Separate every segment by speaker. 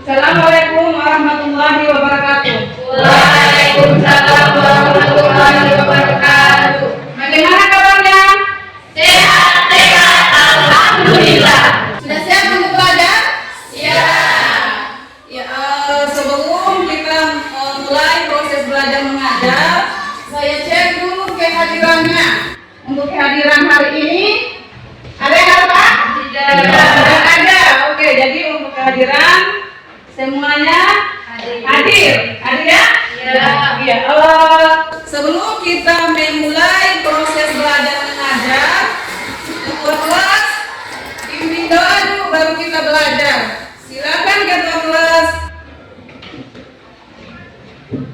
Speaker 1: Assalamualaikum warahmatullahi wabarakatuh.
Speaker 2: Waalaikumsalam warahmatullahi wabarakatuh.
Speaker 1: Bagaimana kabarnya?
Speaker 2: Sehat-sehat, alhamdulillah.
Speaker 1: Sudah siap untuk belajar?
Speaker 2: Siap.
Speaker 1: Ya, sebelum kita mulai proses belajar mengajar, saya cek dulu kehadirannya. Untuk kehadiran hari ini, ada yang ada Pak?
Speaker 2: Tidak.
Speaker 1: Tidak ada. Oke, jadi untuk kehadiran semuanya hadir. Hadir ya? Iya. Sebelum kita memulai proses belajar mengajar, ketua kelas pimpin doa dulu baru kita belajar. Silakan ketua kelas.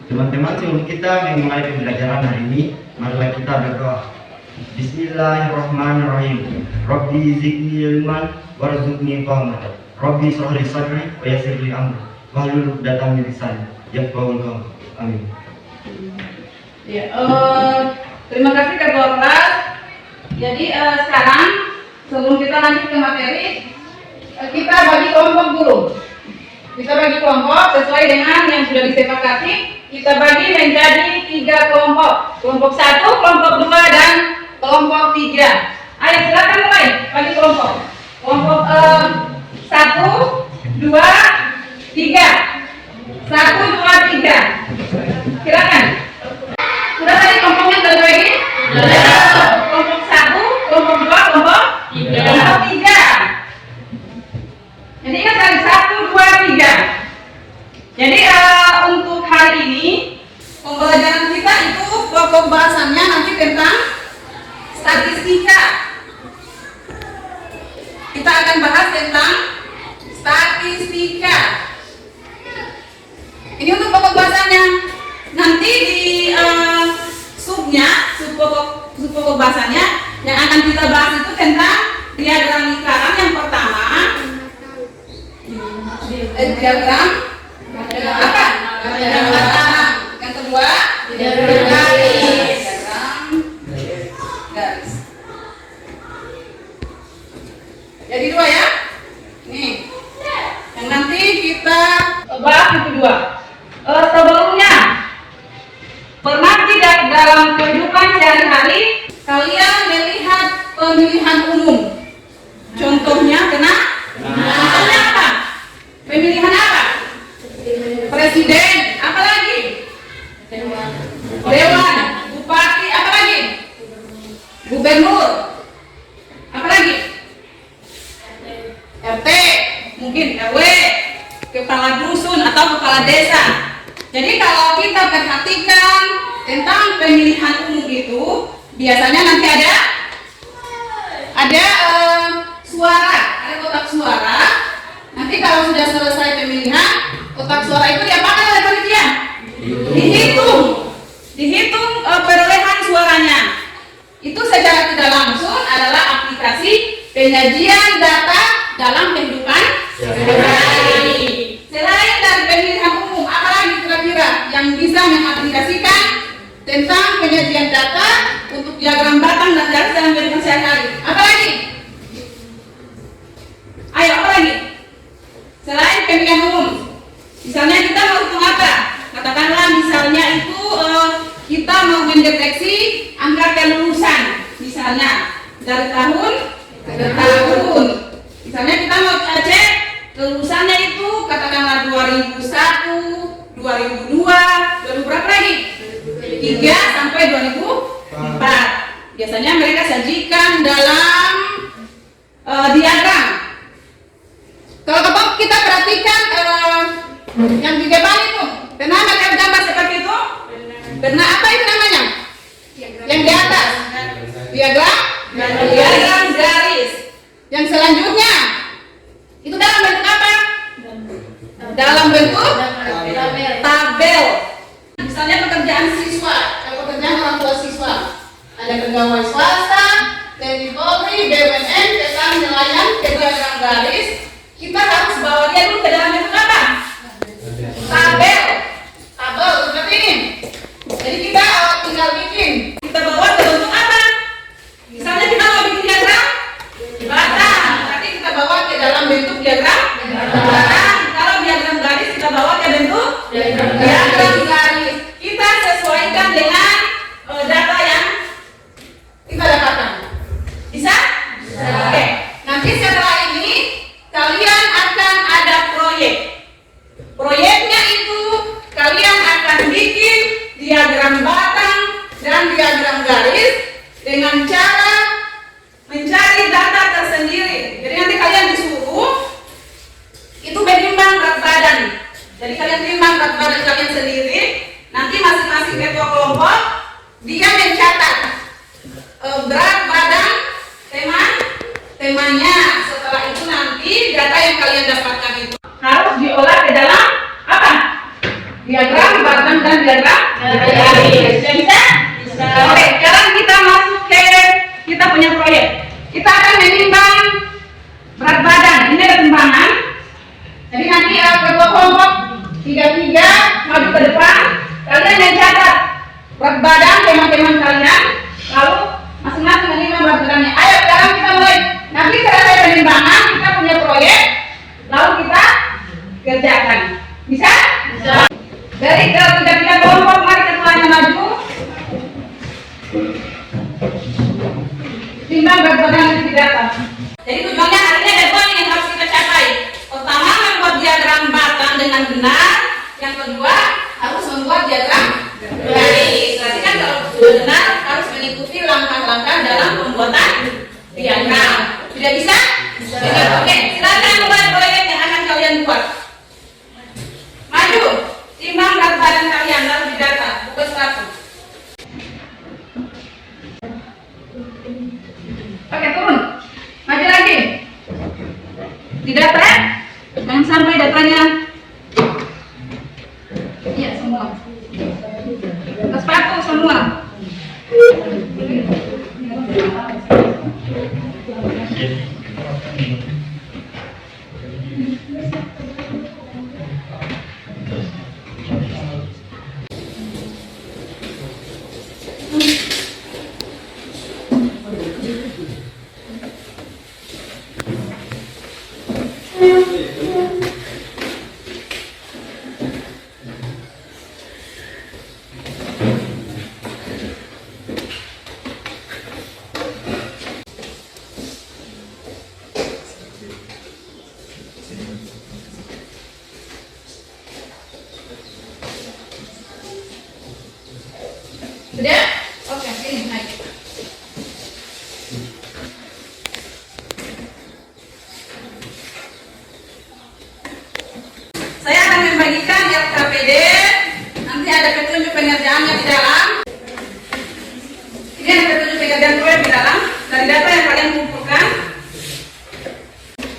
Speaker 3: Teman-teman, sebelum kita memulai pembelajaran hari ini, marilah kita berdoa. Bismillahirrahmanirrahim. Rabbi zidni ilman warzuqni fahman. Rabbi shrah li sadri wa yassir li amri wahlul 'uqdatam min lisani yafqahu qawli. Amin.
Speaker 1: Ya, terima kasih ketua kelas. Jadi sekarang sebelum kita lanjut ke materi, kita bagi kelompok dulu. Kita bagi kelompok sesuai dengan yang sudah disepakati. Kita bagi menjadi 3 kelompok. Kelompok 1, kelompok 2, dan kelompok 3. Ayo silakan mulai bagi kelompok. Kelompok 1, 2, 3. 1, 2, 3. Silakan. Sudah tadi kelompoknya sudah bagi? Sudah. Kelompok 1, kelompok 2, kelompok 3. Jadi ingat tadi 1, 2, 3. Jadi untuk hari ini pembelajaran kita itu pokok bahasannya nanti tentang statistika. Kita akan bahas tentang statistika. Ini untuk pokok bahasannya. Nanti di sub pokok bahasannya yang akan kita bahas itu tentang diagram lingkaran yang pertama. Diagram apa? Diagram batang. Yang kedua, diagram garis. Jadi 2 ya. Nih. Yang nanti kita bahas itu 2. Sebelumnya, pernah tidak dalam kehidupan sehari-hari kalian melihat pemilihan umum? Contohnya contohnya apa? Pemilihan apa? Presiden, apa lagi? Dewan, bupati, apa lagi? Gubernur, apa lagi? RT, mungkin RW, kepala dusun atau kepala desa. Jadi kalau kita perhatikan tentang pemilihan umum itu, biasanya nanti ada suara, ada kotak suara. Nanti kalau sudah selesai pemilihan, kotak suara itu diapakan oleh panitia? Dihitung perolehan suaranya. Itu secara tidak langsung adalah aplikasi penyajian data dalam kehidupan sehari-hari. Selain dari pemilihan umum, apa lagi kira-kira yang bisa mengaplikasikan tentang penyajian data untuk diagram batang dan garis dalam kehidupan sehari-hari? Apa lagi? Ayo, apa lagi? Selain pemilihan umum, misalnya kita mau hitung apa? Katakanlah misalnya itu kita mau mendeteksi angka kelulusan, misalnya dari tahun ke tahun. Misalnya kita mau cek kelulusannya itu katakanlah 2001, 2002, 2000 berapa lagi? 3 sampai 2004. Biasanya mereka sajikan dalam diagram. Kalau kita perhatikan yang di depan itu, pernah melihat gambar seperti itu? Pernah apa itu namanya? Yang di atas? Diagram garis. Yang selanjutnya, itu dalam bentuk apa? Dalam bentuk tabel. Misalnya pekerjaan siswa, pekerjaan orang tua siswa. Ada pegawai swasta, TNI Polri, BUMN, tentang nelayan, diagram garis. Kita harus bawa dia dulu ke dalam bentuk apa? Tabel seperti ini. Jadi kita tinggal bikin. Kita bawa ke bentuk apa? Misalnya kita mau bikin diagram batang, nanti kita bawa ke dalam bentuk diagram batang. Kalau diagram dengan cara mencari data tersendiri. Jadi nanti kalian disuruh itu menimbang berat badan. Jadi kalian timbang berat badan kalian sendiri. Nanti masing-masing ketua kelompok dia mencatat berat badan temanya. Setelah itu nanti data yang kalian dapatkan itu harus diolah ke dalam apa? Diagram badan dan diagram garis. Bisa? Bisa. Oke, sekarang kita masuk ke kita punya proyek. Kita akan menimbang berat badan. Ini ada timbangan. Jadi nanti ketua kelompok 3 maju ke depan. Kalian mencatat berat badan teman-teman kalian. Lalu masing-masing menimbang berat badannya. Ayo sekarang kita mulai. Nanti selesai penimbangan kita punya proyek. Lalu kita kerjakan. Bisa? Bisa. Dari tiga kelompok mari ketuanya maju. Timbang berat badan yang didata. Jadi tujuannya hari ini ada 2 yang harus kita capai. Pertama membuat diagram batang dengan benar. Yang kedua harus membuat diagram garis. Berarti kan kalau sudah benar harus mengikuti langkah-langkah dalam pembuatan diagram. Sudah bisa? Bisa. Oke, silakan membuat proyek yang akan kalian buat. Maju, timbang berat badan kalian lalu didata. Buku 100. Oke, turun. Maju lagi. Didata. Jangan sampai datanya. Iya, semua. Ke sepatu semua. Sudah? Oke, sini naik. Saya akan membagikan LKPD. Nanti ada petunjuk pengerjaannya di dalam. Ini ada petunjuk pengerjaan proyek di dalam dari data yang kalian kumpulkan.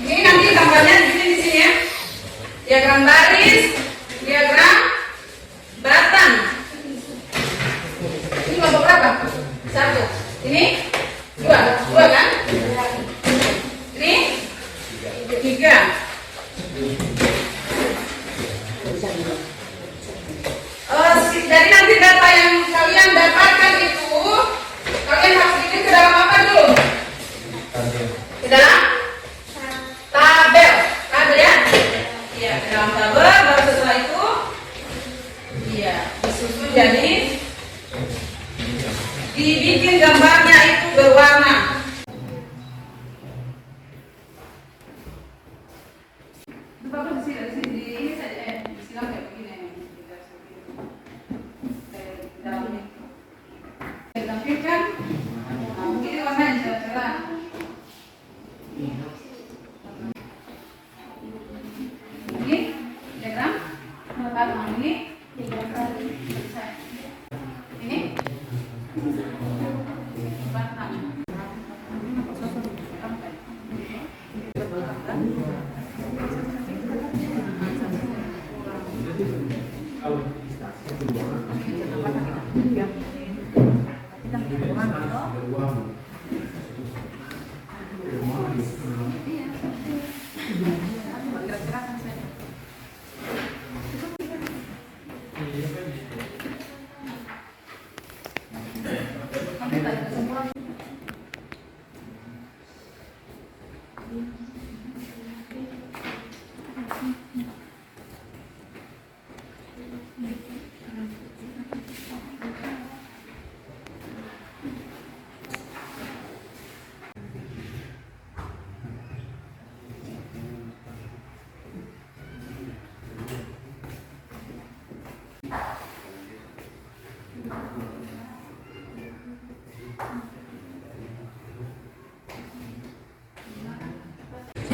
Speaker 1: Ini nanti gambarnya di sini ya. Diagram baris, diagram batang. Ini kelompok berapa? 1. Ini 2 kan? Ini 3. Jadi nanti data yang kalian dapatkan itu kalian harus bikin ke dalam apa dulu? Ke dalam tabel. Tabel ya? Iya, ke dalam tabel. Baru setelah itu iya, disusun jadi dibikin gambarnya itu berwarna. Bagus di sini ini saja. Silang kayak begini. Dalamnya. Ditampilkan. Ini warnanya cerah. Ini diagram batang ini. Ini batang.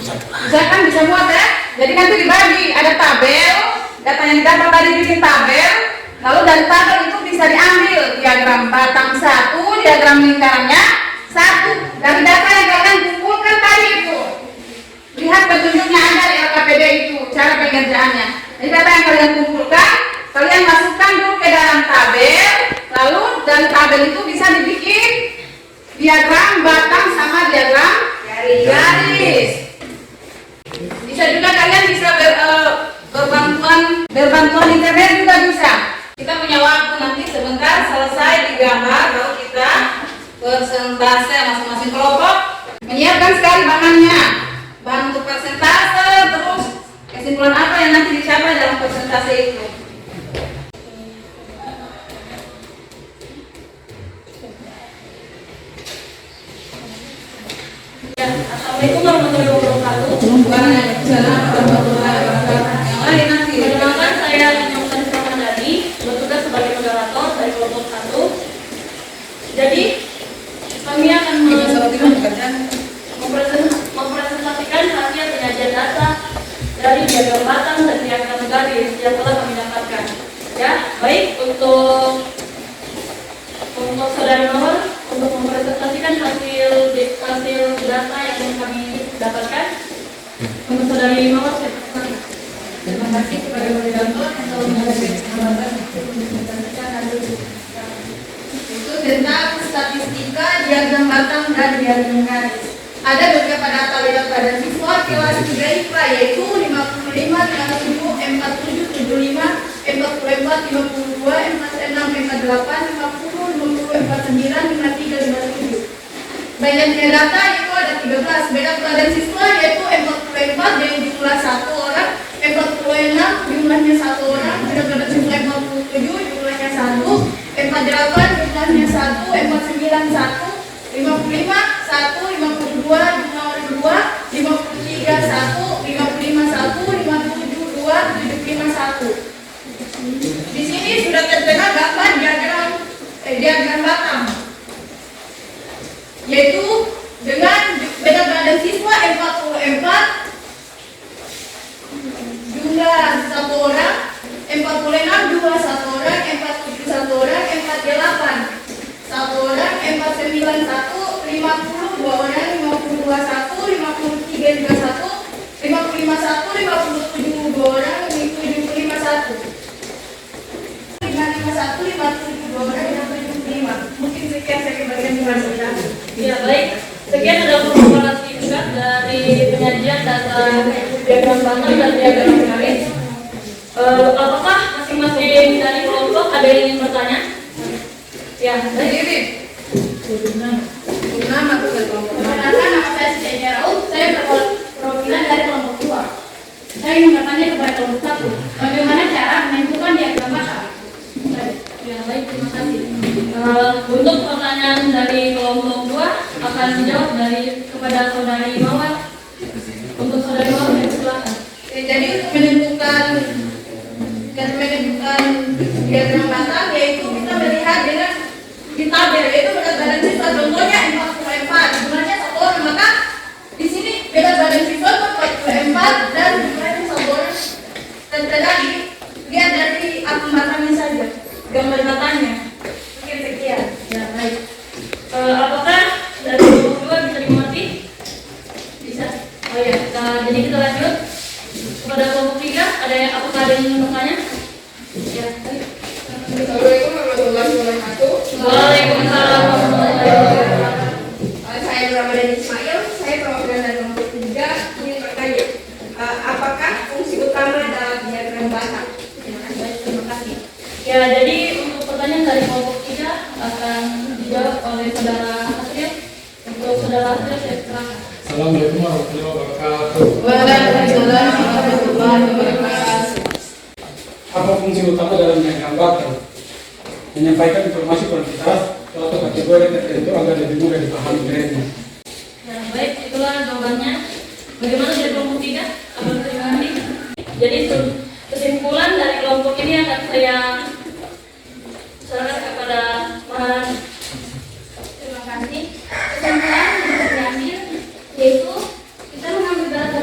Speaker 1: Misalkan bisa muat ya. Jadi nanti dibagi, ada tabel, data yang didapat tadi bikin tabel, lalu dari tabel itu bisa diambil diagram batang 1, diagram lingkarannya 1. Dari data yang kalian kumpulkan tadi itu. Lihat petunjuknya ada di LKPD itu, cara pengerjaannya. Jadi data yang kalian kumpulkan, kalian masukkan dulu ke dalam tabel, lalu dari tabel itu bisa dibikin diagram batang sama diagram garis. Bisa juga kalian bisa berbantuan internet juga bisa. Kita punya waktu nanti sebentar selesai digambar, lalu kita persentase masing-masing kelompok menyiapkan sekali bahannya, bahan untuk persentase, terus kesimpulan apa yang nanti dicapai dalam persentase itu.
Speaker 2: Assalamualaikum warahmatullahi wabarakatuh.
Speaker 1: Yang lain nanti.
Speaker 2: Perkenalkan, saya Nyongkan Ramadhani, bertugas sebagai moderator dari kelompok 1. Jadi kami akan mempresentasikan hasil penyajian data dari diagram batang dan diagram garis yang telah kami dapatkan. Ya, baik untuk saudara nomor untuk mempresentasikan hasil data yang kami dapatkan. Untuk saudari nomor, saya persilakan.
Speaker 1: Terima kasih kepada moderator yang telah memberikan kesempatan untuk mempresentasikan hasil itu tentang statistika diagram batang dan diagram garis. Ada beberapa data lihat pada siswa kelas 3 IPA yaitu 55, 57, 47, 75, 44, 52, 46, 48, 50, 60, 49, 53, 57. Banyaknya data itu ada 13. Beda keadaan siswa yaitu 44 yang jumlah 1 orang, 46 jumlahnya 1 orang, beda keadaan siswa 47 jumlahnya 1, 48 jumlahnya 1, 49 1, 55 1, 52 jumlah orang 2, 53 1, 55 1, 57 2, 75 1. Di sini sudah tertera gambar diagram batang, yaitu dengan beda keadaan siswa 44 jumlah 1 orang, 46 jumlah 1 orang, 47 1 orang, 48 1 orang, 49 1, 50 2 orang, 52 1, 53 juga 1, 55 1, 57 2 orang, 75 1. 55 1, 57 2 orang, 75. Mungkin sekian saya bagian penjelasan.
Speaker 2: Ya, baik. Sekian adalah informasi singkat dari penyajian data diagram batang dan diagram garis. Apakah masing-masing dari kelompok ada yang ingin bertanya? Ya, baik.
Speaker 1: Nama tuh kelompok.
Speaker 4: Perkenalkan, nama saya Siti Raul. Saya perwakilan dari kelompok 2. Saya ingin bertanya kepada kelompok 1. Bagaimana cara menentukan diagram batang?
Speaker 2: Ya, baik, terima kasih. Untuk pertanyaan dari kelompok 2 akan dijawab kepada saudari Mawar. Untuk saudari Mawar, silakan.
Speaker 1: Jadi untuk menentukan diagram batang yaitu kita melihat dengan di tabel yaitu berat badan siswa contohnya 44 jumlahnya 1 orang, maka di sini berat badan siswa 44 dan jumlahnya 1 orang tertera lihat dari akun batangnya saja, gambar batangnya. Mungkin sekian.
Speaker 2: Ya, baik. Apakah dari kelompok 2 bisa dimengerti? Bisa. Oh ya, jadi kita lanjut kepada kelompok 3. Apakah ada yang ingin bertanya? Ya, baik.
Speaker 1: Assalamualaikum warahmatullahi wabarakatuh.
Speaker 2: Waalaikumsalam warahmatullahi wabarakatuh.
Speaker 1: Saya Ramadhan Ismail, saya perwakilan dari kelompok 3 ingin bertanya, apakah fungsi utama dalam diagram batang?
Speaker 2: Terima kasih. Ya, jadi untuk pertanyaan dari kelompok 3 akan dijawab oleh saudara Hasril. Untuk saudara Hasril, saya silakan.
Speaker 5: Assalamualaikum warahmatullahi wabarakatuh.
Speaker 1: Waalaikumsalam warahmatullahi wabarakatuh.
Speaker 5: Apa fungsi utama dalam diagram batang? Menyampaikan informasi kuantitas atau kategori tertentu agar lebih mudah dipahami trennya.
Speaker 2: Ya, baik, itulah jawabannya. Bagaimana dari kelompok 3? Apa terima kasih? Jadi kesimpulan dari kelompok ini akan saya serahkan kepada Maharani.
Speaker 4: Terima kasih. Kesimpulan yang bisa diambil yaitu kita mengambil data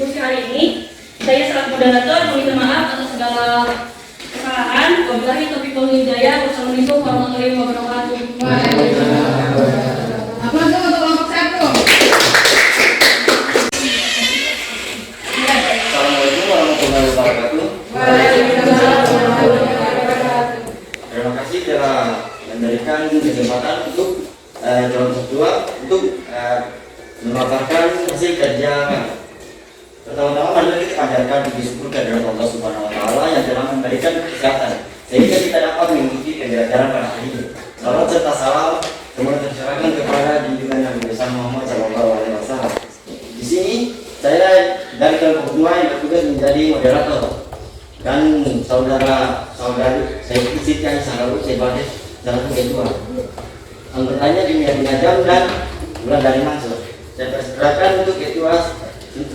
Speaker 2: diskusi hari ini. Saya selaku moderator meminta maaf atas segala kesalahan. Wabillahi taufiq wal hidayah. Wassalamualaikum warahmatullahi wabarakatuh.
Speaker 1: Aplaus untuk kelompok 1.
Speaker 3: Assalamualaikum warahmatullahi wabarakatuh. Terima kasih telah memberikan kesempatan untuk kelompok 2 untuk memaparkan hasil kerja kami. Pertama-tama mari kita panjatkan puji syukur kehadirat Allah Subhanahu wa taala yang telah memberikan kesehatan sehingga kita dapat mengikuti pembelajaran pada hari ini. Salam serta salam semua terserahkan kepada junjungan Nabi besar Muhammad SAW. Di sini saya dari kelompok 2 yang bertugas menjadi moderator dan saudari saya Siti Aisyah sebagai salah satu ketua. Anggotanya Dimiati Najam dan Bulan dari Mansur. Saya persilakan untuk ketua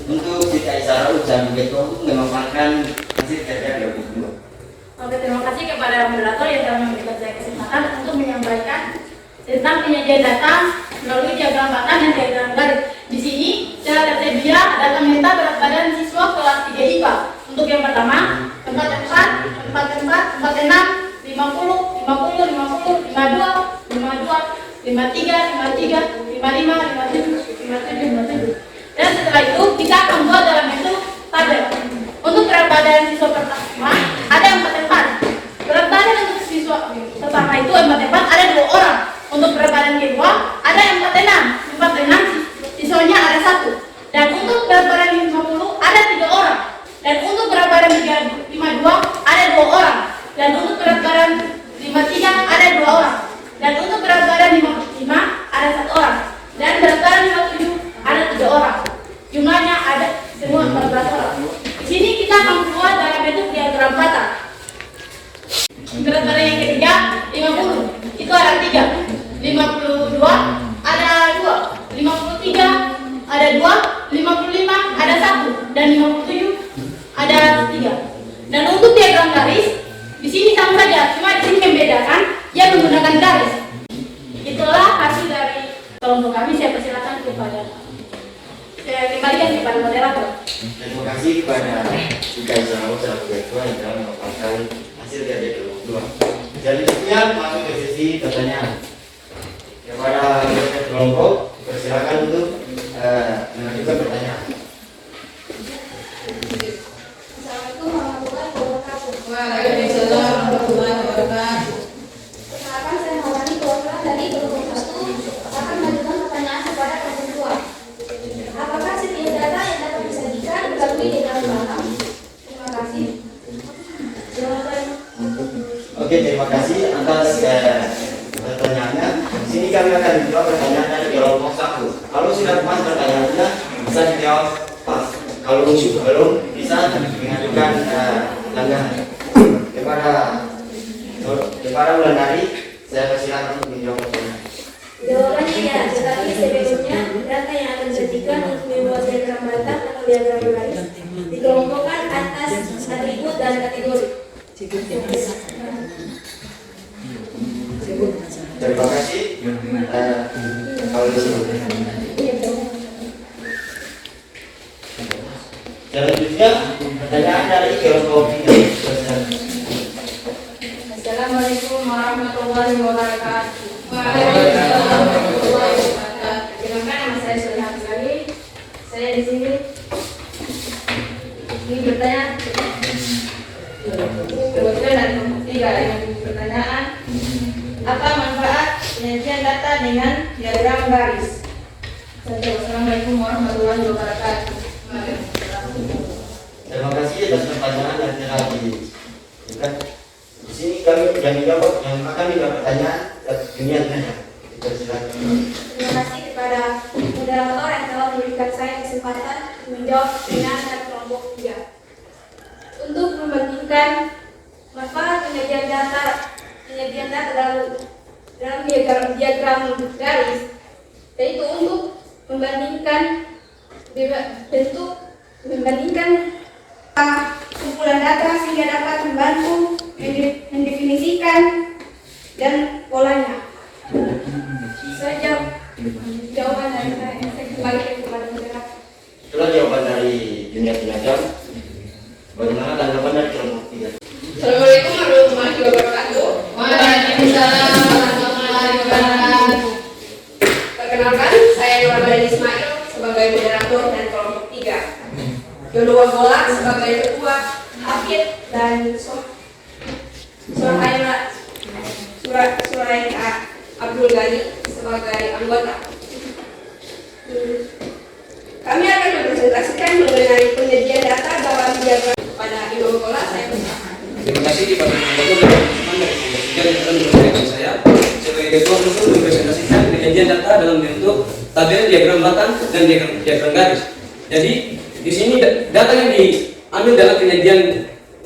Speaker 3: untuk Siti Aisyah dan ketua untuk memaparkan hasil kerja kelompok 2.
Speaker 4: Oke, terima kasih kepada moderator yang telah memberikan saya kesempatan untuk menyampaikan tentang penyajian data melalui diagram batang dan diagram garis. Di sini saya tersedia data meta berat badan siswa kelas 3 IPA. Untuk yang pertama, tempat 6, 50, 50, 52, 52, 53, 53, 55, 57, 57. Dan setelah itu kita akan buat dalam bentuk tabel. Untuk berat badan siswa pertama ada 44. Berat badan untuk siswa pertama itu 44 ada 2 orang. Untuk berat badan kedua ada 46. 46 siswanya ada 1. Dan untuk berat badan 50 ada 3 orang. Dan untuk berat badan 52 ada 2 orang. Dan untuk berat badan 53 ada 2 orang. Dan untuk berat badan 55 ada 1 orang. Dan berat badan 57 ada 3 orang. Jumlahnya ada semua 14 orang. Di sini kita akan buat dalam bentuk diagram batang. Berat badan yang ketiga 50 itu ada 3. 52 ada 2. 53 ada 2. 55 ada 1 dan 57 ada 3. Dan untuk diagram garis di sini sama saja, cuma di sini membedakan yang menggunakan garis. Itulah hasil dari kelompok kami. Saya persilakan kepada saya kembalikan kepada moderator.
Speaker 3: Terima kasih kepada Siti Aisyah selaku ketua yang telah memaparkan hasil kerja kelompok 2. Jadi sekian masuk ke sesi pertanyaan. Kepada kelompok persilakan untuk mengajukan pertanyaan.
Speaker 4: Assalamualaikum warahmatullahi wabarakatuh.
Speaker 1: Waalaikumsalam warahmatullahi wabarakatuh.
Speaker 4: Perkenalkan, saya Maulani perwakilan dari kelompok 1 akan mengajukan pertanyaan kepada kelompok 2. Apakah setiap data yang dapat disajikan melalui diagram batang? Terima kasih.
Speaker 3: Oke, terima kasih atas pertanyaannya. Di sini kami akan menjawab pertanyaan dari kelompok 1. Kalau sudah pas pertanyaannya bisa dijawab pas. Kalau belum bisa mengajukan tanggapan. Kepada Wulandari, saya persilakan untuk menjawab pertanyaan.
Speaker 6: Jawabannya ya, tetapi sebelumnya data yang akan disajikan untuk membuat diagram batang atau diagram garis dikelompokkan atas atribut dan kategori.
Speaker 3: Terima kasih. Kalau selanjutnya pertanyaan dari kelompok 3.
Speaker 2: Assalamualaikum warahmatullahi wabarakatuh.
Speaker 1: Waalaikumsalam warahmatullahi wabarakatuh.
Speaker 2: Perkenalkan, nama saya Sulaiman Sekali. Saya di sini ingin bertanya. Kebetulan dari kelompok 3 yang pertanyaan. Apa manfaat penyajian data dengan diagram garis? Assalamualaikum warahmatullahi wabarakatuh.
Speaker 3: terima kasih atas pertanyaan yang telah diberikan. Di sini kami yang menjawab yang akan dijawab pertanyaan dunia tanya. Silakan.
Speaker 6: Terima kasih kepada moderator yang telah memberikan saya kesempatan menjawab pertanyaan dari kelompok 3. Untuk membandingkan manfaat penyajian data dalam diagram garis, yaitu untuk membandingkan kumpulan data sehingga dapat membantu mendefinisikan dan polanya. Jawaban dari saya kembali kepada moderator.
Speaker 3: Itulah jawaban dari media penajam. Bagaimana tanggapan dari kelompok 3?
Speaker 1: Assalamualaikum warahmatullahi wabarakatuh.
Speaker 4: Waalaikumsalam warahmatullahi wabarakatuh.
Speaker 6: Perkenalkan, saya Nurul Ismail sebagai moderator dan kelompok 3. Jodoh Bola sebagai ketua, Hafid dan Suraika Abdul Ghani sebagai anggota. Kami akan mempresentasikan mengenai penyajian data dalam diagram. Pada Jodoh Bola saya persilakan.
Speaker 7: Terima kasih kepada moderator dan teman-teman dari kelompok 3 yang telah memperkenalkan saya sebagai ketua untuk mempresentasikan penyajian data dalam bentuk tabel, diagram batang, dan diagram garis. Jadi di sini data yang diambil dalam penyajian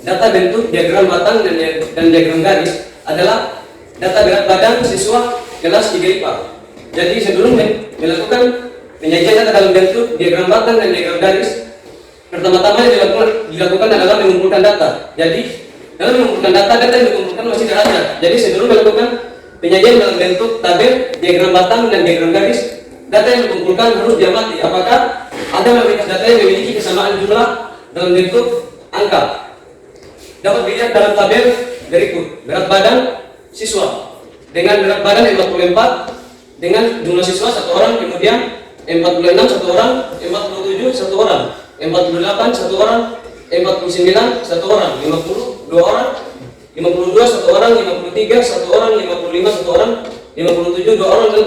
Speaker 7: data bentuk diagram batang dan diagram garis adalah data berat badan siswa kelas 3 IPA. Jadi sebelum melakukan penyajian data dalam bentuk diagram batang dan diagram garis, pertama-tama yang dilakukan adalah mengumpulkan data. Jadi dalam mengumpulkan data yang dikumpulkan masih ada. Jadi sebelum melakukan penyajian dalam bentuk tabel, diagram batang, dan diagram garis, data yang dikumpulkan harus diamati apakah ada mayoritas data yang memiliki kesamaan jumlah dalam bentuk angka. Dapat dilihat dalam tabel berikut. Berat badan siswa dengan berat badan 44 dengan jumlah siswa 1 orang, kemudian 46 1 orang, 47 1 orang, 48 1 orang, 49 1 orang, 50 2 orang, 52 1 orang, 53 1 orang, 55 1 orang, 57 2 orang, dan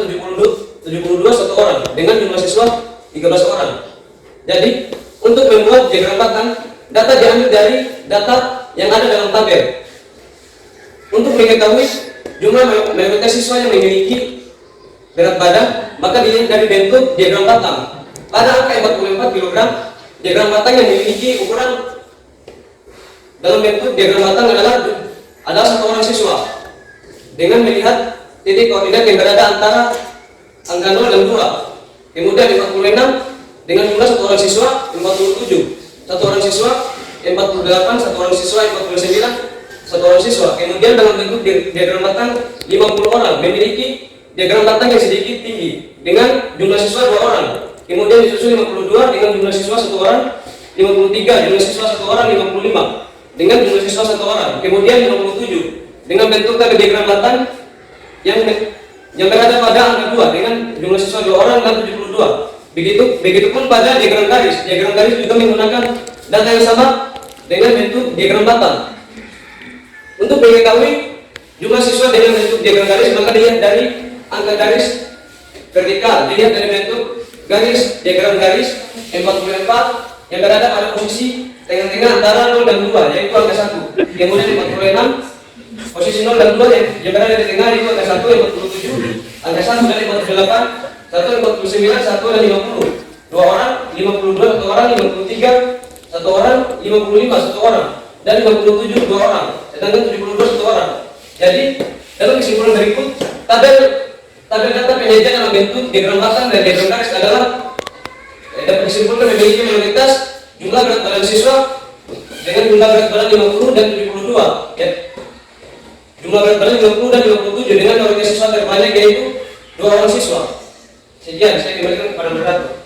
Speaker 7: 72 1 orang dengan jumlah siswa 13 orang. Jadi untuk membuat diagram batang, data diambil dari data yang ada dalam tabel. Untuk mengetahui jumlah mayoritas siswa yang memiliki berat badan, maka dilihat dari bentuk diagram batang. Pada angka 44 kg, diagram batang yang memiliki ukuran dalam bentuk diagram batang adalah 1 orang siswa dengan melihat titik koordinat yang berada antara angka 0 dan 2. Kemudian 46 dengan jumlah 1 orang siswa 47, 1 orang siswa 48, 1 orang siswa 49, 1 orang siswa. Kemudian dalam bentuk diagram batang 50 orang memiliki diagram batang yang sedikit tinggi dengan jumlah siswa 2 orang. Kemudian disusul 52 dengan jumlah siswa 1 orang, 53 jumlah siswa 1 orang, 55 dengan jumlah siswa 1 orang. Kemudian 57 dengan bentuk tabel diagram batang yang berada pada angka 2 dengan jumlah siswa 2 orang dan 72. Begitupun pada diagram garis. Diagram garis juga menggunakan data yang sama dengan bentuk diagram batang. Untuk mengetahui jumlah siswa dengan bentuk diagram garis, maka dilihat dari angka garis vertikal, dilihat dari bentuk garis diagram garis 44 yang berada pada posisi tengah-tengah antara 0 dan 2, yaitu angka 1. Kemudian 46 posisi 0 dan 2 yang berada di tengah, yaitu angka 1, 47, angka 1 dan 48, 1, 49, 1 dan 50. 2 orang, 52 1 orang, 53 1 orang, 55 1 orang, dan 57 2 orang, sedangkan 72 1 orang. Jadi dalam kesimpulan berikut, tabel data penyajian dalam bentuk diagram batang dan diagram garis adalah dapat disimpulkan memiliki mayoritas jumlah berat badan siswa dengan jumlah berat badan 50 dan 72. Ya. Jumlah berat badan 50 dan 57 dengan mayoritas siswa terbanyak yaitu 2 orang siswa. Sekian, saya kembalikan kepada moderator.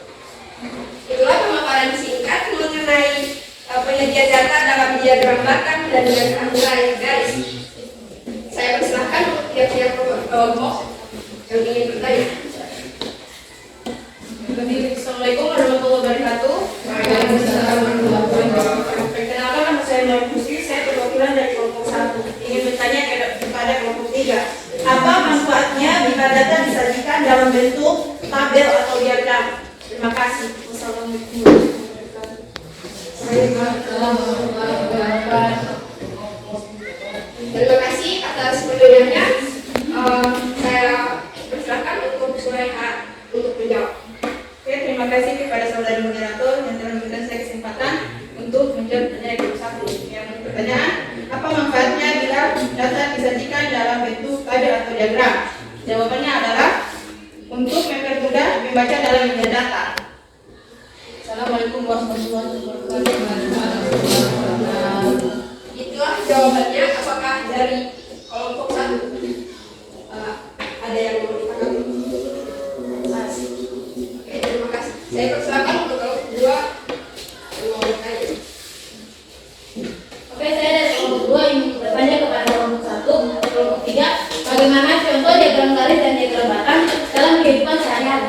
Speaker 6: Itulah pemaparan singkat mengenai penyajian data dalam diagram batang dan diagram garis. Saya persilahkan untuk pihak-pihak kelompok yang ingin bertanya.
Speaker 1: Assalamualaikum warahmatullahi wabarakatuh.
Speaker 6: Waalaikumsalam warahmatullahi wabarakatuh.
Speaker 1: Perkenalkan, nama saya Nur Husni, saya perwakilan dari kelompok 1. Ingin bertanya kepada kelompok 3. Apa manfaatnya bila data disajikan dalam bentuk tabel atau diagram? Terima kasih. Wassalamualaikum warahmatullahi wabarakatuh.
Speaker 6: Terima kasih atas pertanyaannya. Saya persilakan untuk Suraika untuk menjawab.
Speaker 1: Oke, terima kasih kepada saudari moderator yang telah memberikan saya kesempatan untuk menjawab pertanyaan yang satu. Yang pertanyaan, apa manfaatnya bila data disajikan dalam bentuk tabel atau diagram? Jawabannya adalah untuk mempermudah membaca dalam media data. Assalamualaikum warahmatullahi wabarakatuh.
Speaker 6: Itulah jawabannya. Apakah dari kelompok 1 ada yang mau ditanggapi? Oke, terima kasih. Saya persilakan untuk kelompok 2 yang mau bertanya. saja.
Speaker 4: Oke, saya dari kelompok 2 ingin bertanya kepada kelompok 1 atau kelompok 3, bagaimana contoh diagram garis dan diagram batang dalam kehidupan sehari-hari?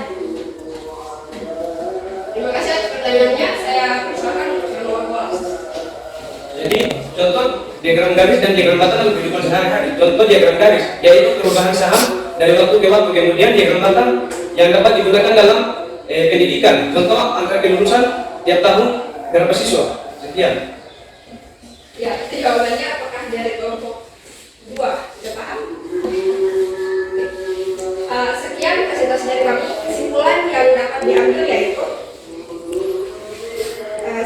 Speaker 6: Terima kasih atas pertanyaannya. Saya persilakan untuk menjawab.
Speaker 7: Jadi contoh diagram garis dan diagram batang dalam kehidupan sehari-hari. Contoh diagram garis yaitu perubahan saham dari waktu ke waktu. Kemudian diagram batang yang dapat digunakan dalam pendidikan. Contoh angka kelulusan tiap tahun berapa siswa. Sekian.
Speaker 6: Ya, itu jawabannya apakah dari kelompok 2 sudah paham? Sekian presentasi dari kami. Kesimpulan yang dapat diambil yaitu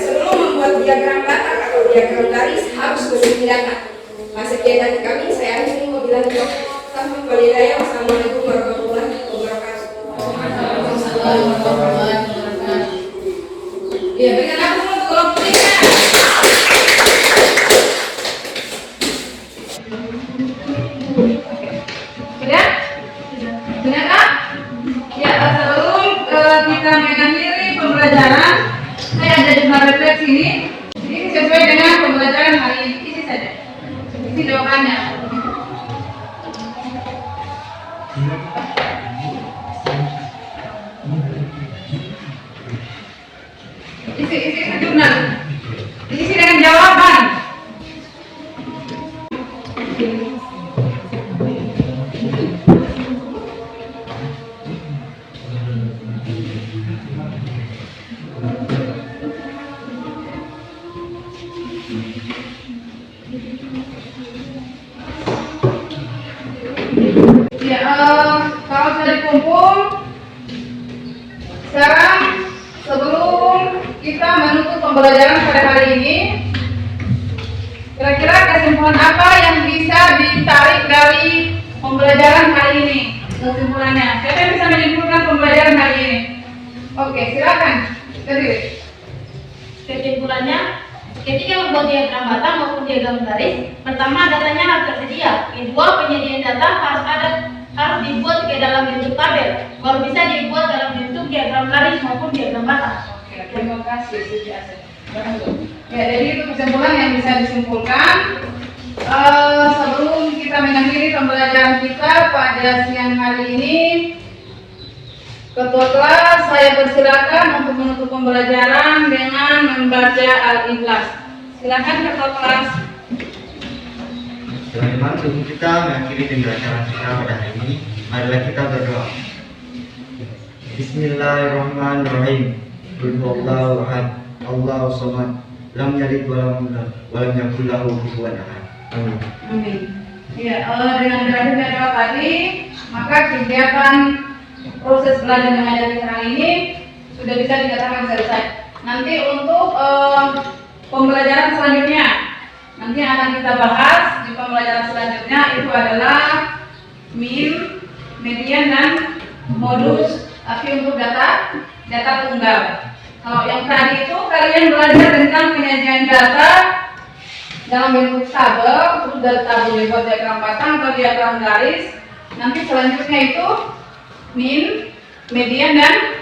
Speaker 6: sebelum membuat diagram batang atau diagram garis harus memiliki data. Sekian dari kami. Saya akhiri wabillahi taufiq wal hidayah. Wassalamualaikum warahmatullahi wabarakatuh.
Speaker 1: Ya, berikan aku untuk kelompok 3. Sudah? Sudah Kak? Ya, sebelum kita mengakhiri pembelajaran, saya ada jurnal refleksi ini sesuai dengan pembelajaran hari ini. Isi saja. Isi jawabannya. Isi jurnal. Isi dengan jawaban. Ya, kalau sudah dikumpul, sekarang sebelum kita menutup pembelajaran pada hari ini, kira-kira kesimpulan apa yang bisa ditarik dari pembelajaran hari ini? Kesimpulannya, siapa yang bisa menyimpulkan pembelajaran hari ini? Oke, silakan. Berdiri.
Speaker 4: Kesimpulannya, ketika membuat diagram batang maupun diagram garis, pertama datanya harus tersedia. Kedua, penyediaan data harus dibuat ke dalam bentuk tabel, baru bisa dibuat dalam bentuk diagram garis maupun diagram batang.
Speaker 1: Oke, terima kasih sejasa. Ya, jadi itu kesimpulan yang bisa disimpulkan. Sebelum kita mengakhiri pembelajaran kita pada siang hari ini, Ketua kelas saya persilakan untuk menutup pembelajaran dengan membaca Al-Ikhlas. Silakan Ketua kelas.
Speaker 3: Teman-teman, sebelum kita mengakhiri pembelajaran kita pada hari ini, marilah kita berdoa. Bismillahirrahmanirrahim. Qul huwallahu ahad, Allahu samad, lam yalid walam yulad, walam yakul lahu kufuwan ahad. Amin.
Speaker 1: Amin. Ya, dengan berakhirnya doa tadi, maka kegiatan proses belajar mengajar kita hari ini sudah bisa dikatakan selesai. Nanti untuk pembelajaran selanjutnya, nanti akan kita bahas di pembelajaran selanjutnya itu adalah min, median dan modus. Tapi untuk data tunggal. Kalau yang tadi itu kalian belajar tentang penyajian data dalam bentuk tabel, terus dari tabel dibuat diagram batang atau diagram garis. Nanti selanjutnya itu min, median dan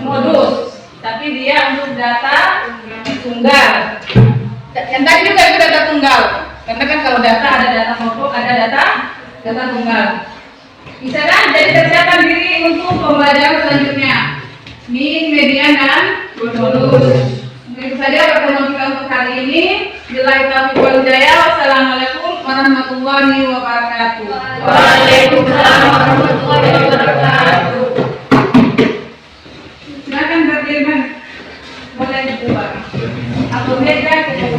Speaker 1: modus. Tapi dia untuk data tunggal. Yang tadi juga itu data tunggal. Karena kan kalau data ada data pokok, ada data tunggal. Bisa kan? Jadi persiapkan diri untuk pembelajaran selanjutnya. Min, median dan modus. Itu saja pertemuan kita untuk hari ini. Billahi taufiq wal hidayah. Wassalamualaikum warahmatullahi wabarakatuh.
Speaker 4: Waalaikumsalam warahmatullahi wabarakatuh.
Speaker 1: Silakan berdiri, boleh dibuka. Atau meja kita